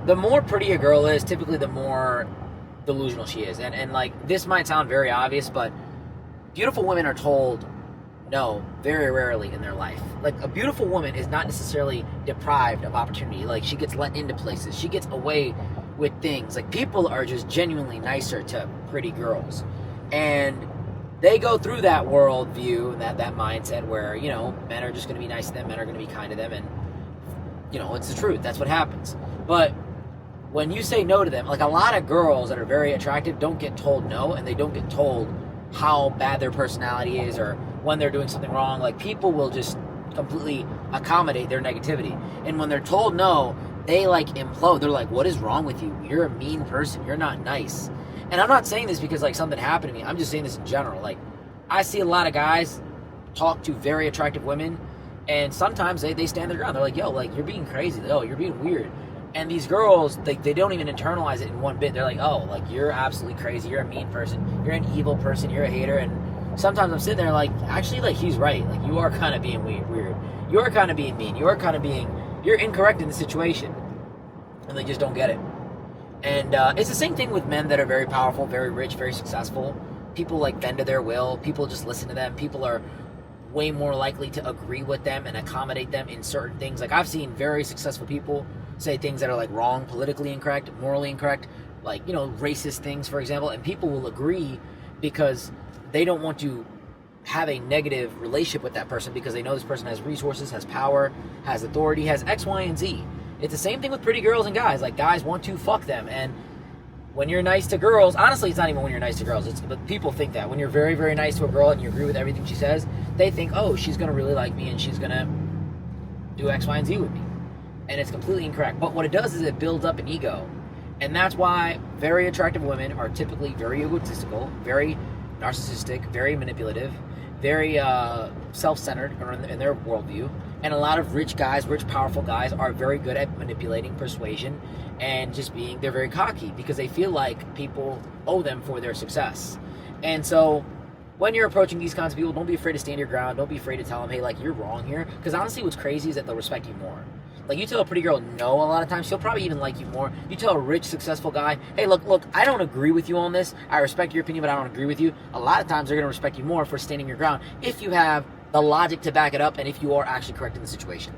the more pretty a girl is, typically the more delusional she is. And like, this might sound very obvious, but beautiful women are told no very rarely in their life. Like, a beautiful woman is not necessarily deprived of opportunity. Like, she gets let into places. She gets away with things. Like, people are just genuinely nicer to pretty girls. And they go through that worldview and that mindset where, you know, men are just going to be nice to them, men are going to be kind to them, and, you know, it's the truth. That's what happens. But when you say no to them, like, a lot of girls that are very attractive don't get told no, and they don't get told how bad their personality is or when they're doing something wrong. Like, people will just completely accommodate their negativity. And when they're told no, they, like, implode. They're like, what is wrong with you? You're a mean person. You're not nice. And I'm not saying this because, like, something happened to me. I'm just saying this in general. Like, I see a lot of guys talk to very attractive women, and sometimes they stand their ground. They're like, yo, like, you're being crazy. Oh, you're being weird. And these girls, they don't even internalize it in one bit. They're like, oh, like, you're absolutely crazy. You're a mean person. You're an evil person. You're a hater. And sometimes I'm sitting there like, actually, like, he's right. Like, you are kind of being weird. You are kind of being mean. You are kind of being, you're incorrect in the situation. And they just don't get it. And it's the same thing with men that are very powerful, very rich, very successful. People, like, bend to their will. People just listen to them. People are way more likely to agree with them and accommodate them in certain things. Like, I've seen very successful people say things that are, like, wrong, politically incorrect, morally incorrect, like, you know, racist things, for example, and people will agree because they don't want to have a negative relationship with that person because they know this person has resources, has power, has authority, has X, Y, and Z. It's the same thing with pretty girls and guys. Like, guys want to fuck them, and when you're nice to girls, honestly, it's not even when you're nice to girls, but people think that. When you're very, very nice to a girl and you agree with everything she says, they think, oh, she's going to really like me and she's going to do X, Y, and Z with me. And it's completely incorrect. But what it does is it builds up an ego. And that's why very attractive women are typically very egotistical, very narcissistic, very manipulative, very self-centered in their worldview. And a lot of rich guys, rich, powerful guys, are very good at manipulating, persuasion, and just being, they're very cocky because they feel like people owe them for their success. And so when you're approaching these kinds of people, don't be afraid to stand your ground. Don't be afraid to tell them, hey, like, you're wrong here. Because honestly, what's crazy is that they'll respect you more. Like, you tell a pretty girl no a lot of times, she'll probably even like you more. You tell a rich, successful guy, hey, look, I don't agree with you on this. I respect your opinion, but I don't agree with you. A lot of times they're going to respect you more for standing your ground if you have the logic to back it up and if you are actually correct in the situation.